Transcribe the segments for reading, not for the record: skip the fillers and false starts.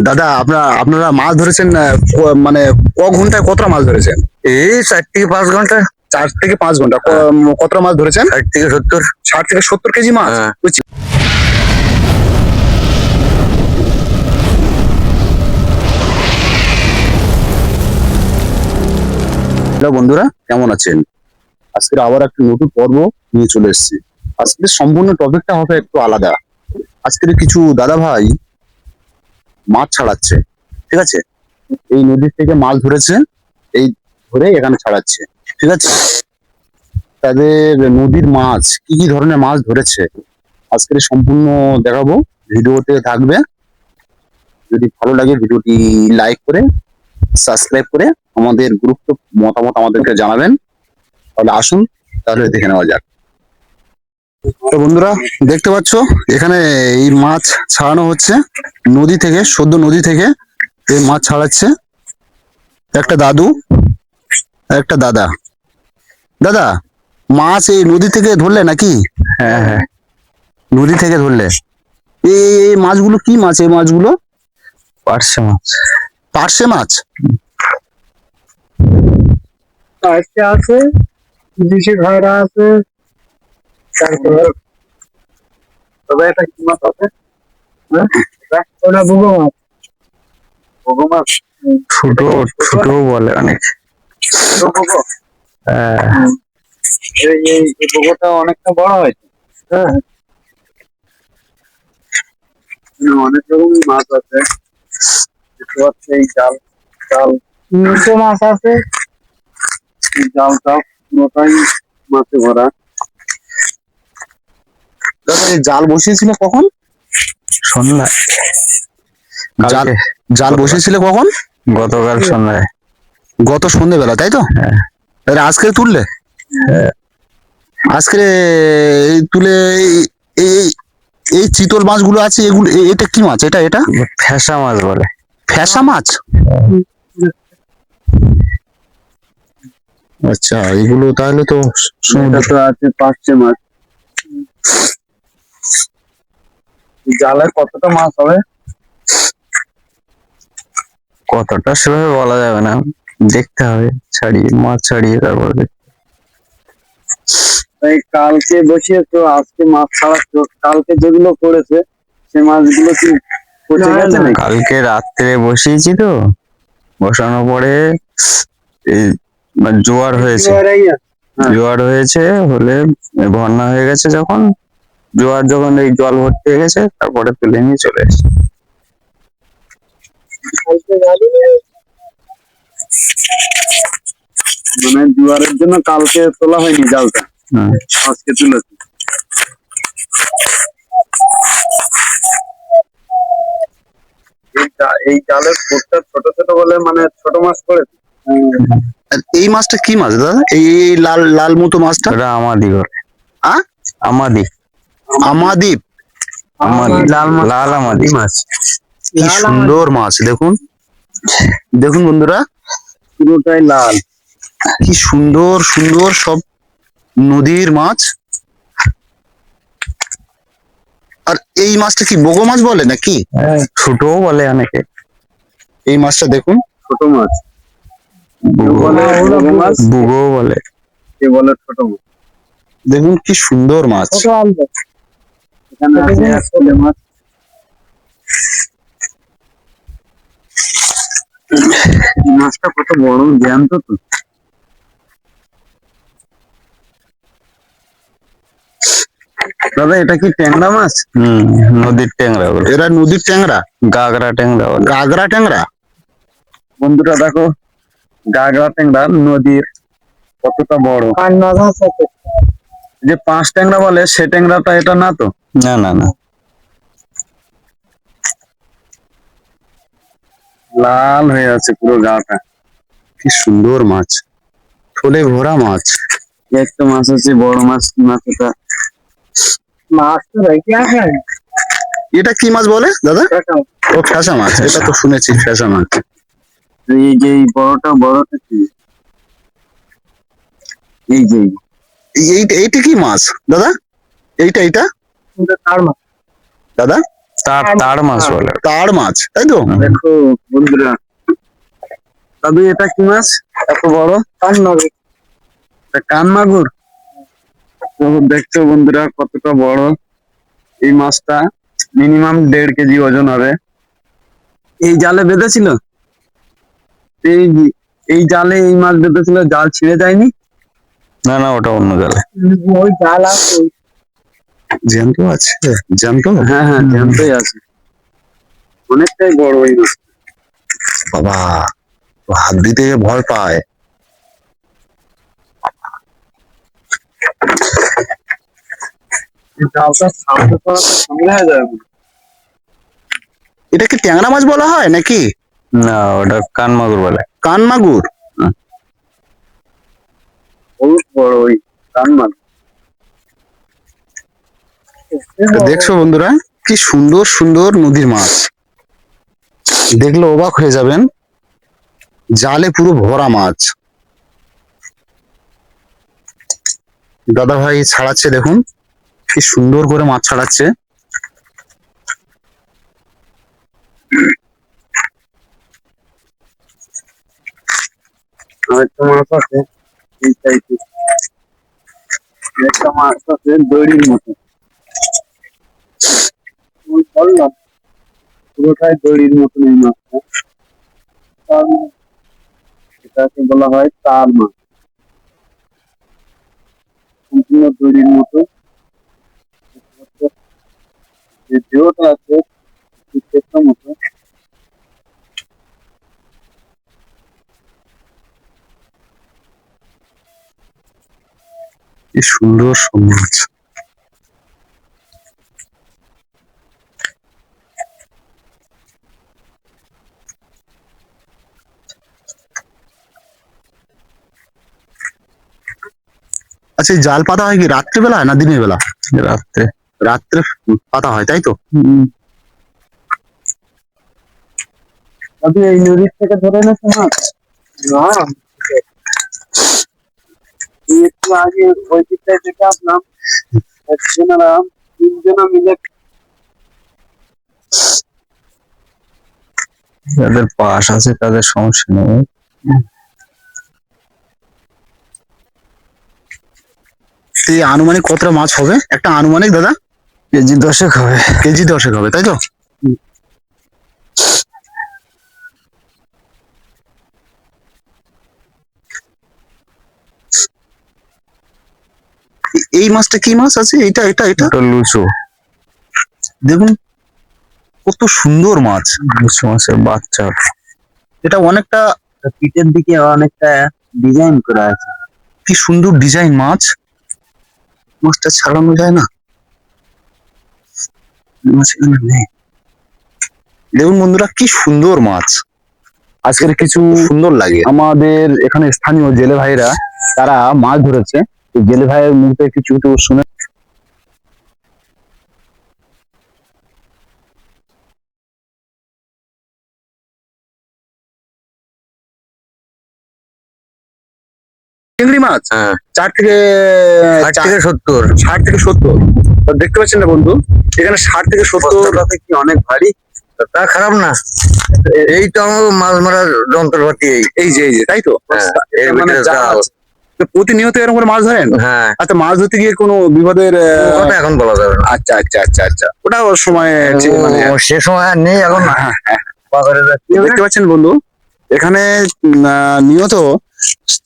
দাদা আপনারা মাছ ধরেছেন মানে ঘন্টায় কতটা মাছ ধরেছেন? এই 4 থেকে 5 ঘন্টা। 4 থেকে 5 ঘন্টা কতটা মাছ ধরেছেন? 60 থেকে 70। 60 থেকে 70 কেজি মাছ। হ্যাঁ। বুঝছি। হ্যালো বন্ধুরা, কেমন আছেন? আজকে আবার একটা নতুন পর্ব নিয়ে চলে এসেছি। আজকে সম্পূর্ণ টপিকটা হবে একটু আলাদা। আজকের কিছু দাদা ভাই মাছ ছাড়াচ্ছে, ঠিক আছে? এই নদী থেকে মাছ ধরেছে, এই ধরে এখানে ছাড়াচ্ছে, ঠিক আছে? তাদের নদীর মাছ কি কি ধরনের মাছ ধরেছে আজকের সম্পূর্ণ দেখাবো, ভিডিওতে থাকবে। যদি ভালো লাগে ভিডিওটি লাইক করে সাবস্ক্রাইব করে আমাদের গ্রুপে মতামত আমাদেরকে জানাবেন। তাহলে আসুন, তাহলে দেখে নেওয়া যাক। তো বন্ধুরা, দেখতে পাচ্ছ এখানে এই মাছ ছাড়ানো হচ্ছে নদী থেকে, সদ্য নদী থেকে এই মাছ ছাড়াচ্ছে একটা দাদু, একটা দাদা। দাদা, মাছ এই নদী থেকে ধরলে নাকি? হ্যাঁ হ্যাঁ, নদী থেকে ধরলে। এই মাছগুলো কি মাছ? এই মাছগুলো পার্শে মাছ। পার্শে মাছ। পার্শে আছে, ইলিশে ঘাড়া আছে, তারপর তবে এটা কি মাছ আছে? হ্যাঁ, ওটা বুগো মাছ। বুগো মাছ ছোট ছোট বলে অনেক। ছোট বুগো। হ্যাঁ, এই বুগোটা অনেকটা বড় হয়েছে। হ্যাঁ, অনেক রকম মাছ আছে। দেখতে পাচ্ছি এই জাল জাল নিচে মাছ আছে। এই জালটা পুরোটাই মাছে ভরা। দাদা, এই জাল বসিয়েছিল কখন? সন্ধ্যা। জাল কালকে জাল বসিয়েছিল কখন? গতকাল সন্ধ্যায়। গত সন্ধ্যেবেলা, তাই তো? হ্যাঁ। তাহলে আজকে তুললে? হ্যাঁ। আজকে এই তুলে এই এই চিতল মাছগুলো আছে, এগুলো এটা কি মাছ? এটা এটা ফ্যাসা মাছ বলে। ফ্যাসা মাছ। আচ্ছা, এগুলো তাহলে তো এটা তো আছে পার্শে মাছ। জালে কতটা মাছ হবে? কতটা সেভাবে বলা যাবে না, দেখতে হবে ছাড়িয়ে, মাছ ছাড়িয়ে তারপর তাই কালকে বসিয়েছো, আজকে মাছ ছাড়াচ্ছো। কালকে যেগুলো করেছে সে মাছগুলো কি পচে গেছে নাকি? কালকে রাত্রে বসিয়েছি তো, বসানোর পরে এই জোয়ার হয়েছে। জোয়ার হয়েছে হলে বন্যা হয়ে গেছে, যখন জোয়ার যখন এই জল ভর্তি হয়ে গেছে তারপরে তুলে নিয়ে চলে এসেছে। মানে জোয়ারের জন্য কালকে তোলা হয়নি জালটা, আজকে তুলেছে। এই জালের ফুটটা ছোট ছোট বলে মানে ছোট মাছ পড়েছে। আর এই মাছটা কি মাছ দাদা? এই এই লাল লাল মতো মাছটা? ওটা আমাদি বলে। আ আমাদি। আমাদ্বীপ। আমাদি, লাল আমাদি মাছ। কি সুন্দর মাছ, দেখুন দেখুন বন্ধুরা, পুরোটাই লাল। কি সুন্দর সুন্দর সব নদীর মাছ। আর এই মাছটা কি বগো মাছ বলে নাকি? ছোটও বলে অনেকে। এই মাছটা দেখুন, ছোট মাছ বলে, বড় মাছ, বুগো বলে। কে বলে ছোট মাছ। দেখুন কি সুন্দর মাছ। এখানে আছে আসলে মাছ। মাছটা কত বড় জ্যান্ত তো। দাদা, এটা কি ট্যাংরা মাছ? নদীর ট্যাংরা বলে। এরা নদীর ট্যাংরা, গাগরা ট্যাংরা বলে। গাগরা ট্যাংরা। বন্ধুরা দেখো, গাগরা ট্যাংরা নদীর কতটা বড়। যে পাঁচ ট্যাংরা বলে সে ট্যাংরাটা এটা না তো? না না না, লাল হয়ে আছে পুরো গাটা। কি সুন্দর মাছ, থলে ভরা মাছ। একটা মাছ আছে বড় মাছ। কি মাছ এটা? মাছ তো এটা কি মাছ বলে দাদা? ও ফ্যাসা মাছ, এটা তো শুনেছি ফ্যাসা মাছ। এই যে এই বড়টা কি? এই যে এইটা এইটা কি মাছ দাদা? এইটা এইটা কার মাছ দাদা? তার তার মাছ বলে। তার মাছ, তাই তো? দেখো বন্ধুরা, তবে এটা কি মাছ এত বড়? কানমাগুর। এটা কানমাগুর। তো দেখছো বন্ধুরা কতটা বড় এই মাছটা, মিনিমাম 1.5 কেজি ওজন হবে। এই জালে বেঁধেছিল, এই এই জালে এই মাছ বেঁধেছিল, জাল ছিঁড়ে যায়নি। না না, ওটা অন্য জালে। ওই জাল আছে, জ্যান্ত আছে, জ্যান্ত। হ্যাঁ হ্যাঁ জ্যান্তই আছে, অনেকটাই বড় এই মাছ। বাবা, তো হাত দিতে ভয় পায়। এই জালটা সামনে করাতে সামনে হয়ে যাবে। এটা কি ট্যাংরা মাছ বলা হয় নাকি? না, ওটা কানমাগুর বলে। কান মাগুর। বহুত বড় ওই কানমাগুর। দেখছো বন্ধুরা, কি সুন্দর সুন্দর নদীর মাছ, দেখলে অবাক হয়ে যাবেন। জালে পুরো ভরা মাছ। দাদা ভাই ছাড়াচ্ছে, দেখুন কি সুন্দর করে মাছ ছাড়াচ্ছে। আরেকটা মাছ আছে এই টাইপের, একটা মাছ আছে দড়ির মতো। ওই বললাম পুরোটাই দড়ির মতন এই মাছটা। এটাকে বলা হয় তার মাছ, সম্পূর্ণ দড়ির মতো। যে দেহটা আছে চেষ্টা মতো। কি সুন্দর সুন্দর মাছ। আচ্ছা, এই জাল পাতা হয় কি রাত্রিবেলা না দিনের বেলা? রাত্রে। রাত্রে পাতা হয়, তাই তো? তবে এই নদীর থেকে ধরে এনেছে মাছ না, এই একটু আগে ওই দিকটায় দেখে আসলাম, একজনেরা 3 জনা মিলে। যাদের পাশ আছে তাদের সমস্যা নেই। এই আনুমানিক কতটা মাছ হবে একটা আনুমানিক দাদা? কেজি 10 হবে। কেজি 10 হবে, তাই তো? এই মাছটা কি মাছ আছে? এটা এটা এটা ওটা লুচু। দেখুন কত সুন্দর মাছ। লুচু মাছের বাচ্চা। এটা অনেকটা পিঠের দিকে অনেকটা ডিজাইন করা আছে। কি সুন্দর ডিজাইন মাছ। মাছটা ছাড়ানো যায় না, মাছ এখানে নেই। দেখুন বন্ধুরা, কি সুন্দর মাছ। আজকের কিছু সুন্দর লাগে। আমাদের এখানে স্থানীয় জেলে ভাইরা তারা মাছ ধরেছে, জেলে ভাইয়ের মুখে কিছু একটু শুনে। চিংড়ি মাছ হ্যাঁ, 4 থেকে 60 থেকে 70। 60 থেকে 70। দেখতে পাচ্ছেন না বন্ধু, এখানে 60 থেকে 70। কি অনেক ভারী। তা খারাপ না, এই তো আমার মাছ মারার যন্ত্রপাতি। এই যে তাই তো? হ্যাঁ, এর মানে ভিতরে জাল। তো প্রতিনিয়ত এরকম করে মাছ ধরেন? হ্যাঁ, আচ্ছা, মাছ ধরতে গিয়ে কোনো বিপদের কথা এখন বলা যাবে না। আচ্ছা আচ্ছা আচ্ছা আচ্ছা, ওটা ওর সময় মানে সে সময় আর নেই এখন। হ্যাঁ, হ্যাঁ। বাজারে যাচ্ছি। দেখতে পাচ্ছেন বন্ধু, এখানে নিয়ত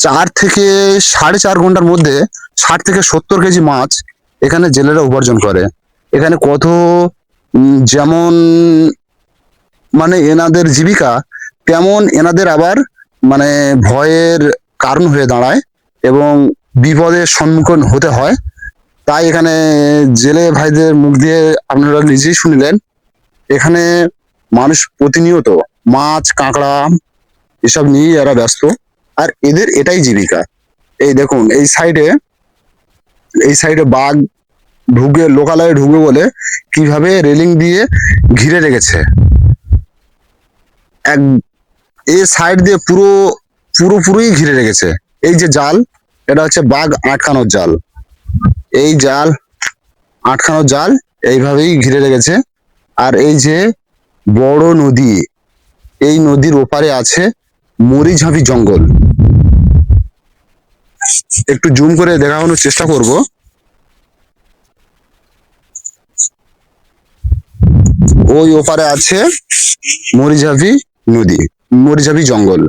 4 থেকে 4.5 ঘন্টার মধ্যে 60 থেকে 70 কেজি মাছ এখানে জেলেরা উপার্জন করে। এখানে কত যেমন মানে এনাদের জীবিকা, তেমন এনাদের আবার মানে ভয়ের কারণ হয়ে দাঁড়ায় এবং বিপদের সম্মুখীন হতে হয়। তাই এখানে জেলে ভাইদের মুখ দিয়ে আপনারা নিজেই শুনলেন, এখানে মানুষ প্রতিনিয়ত মাছ কাঁকড়া এসব নিয়েই এরা ব্যস্ত, আর এদের এটাই জীবিকা। এই দেখুন এই সাইডে বাঘ ঢুকে, লোকালয়ে ঢুকবে বলে কিভাবে রেলিং দিয়ে ঘিরে রেখেছে। এক এই সাইড দিয়ে পুরোপুরি ঘিরে রেখেছে। এই যে জাল, এটা হচ্ছে বাঘ আটকানোর জাল। এই জাল আটকানোর জাল এইভাবেই ঘিরে রেখেছে। আর এই যে বড় নদী, এই নদীর ওপারে আছে মরিঝাপি জঙ্গল। একটু জুম করে দেখানোর চেষ্টা করব। ওই ওপারে আছে মরিঝাপি নদী, মরিঝাপি জঙ্গল।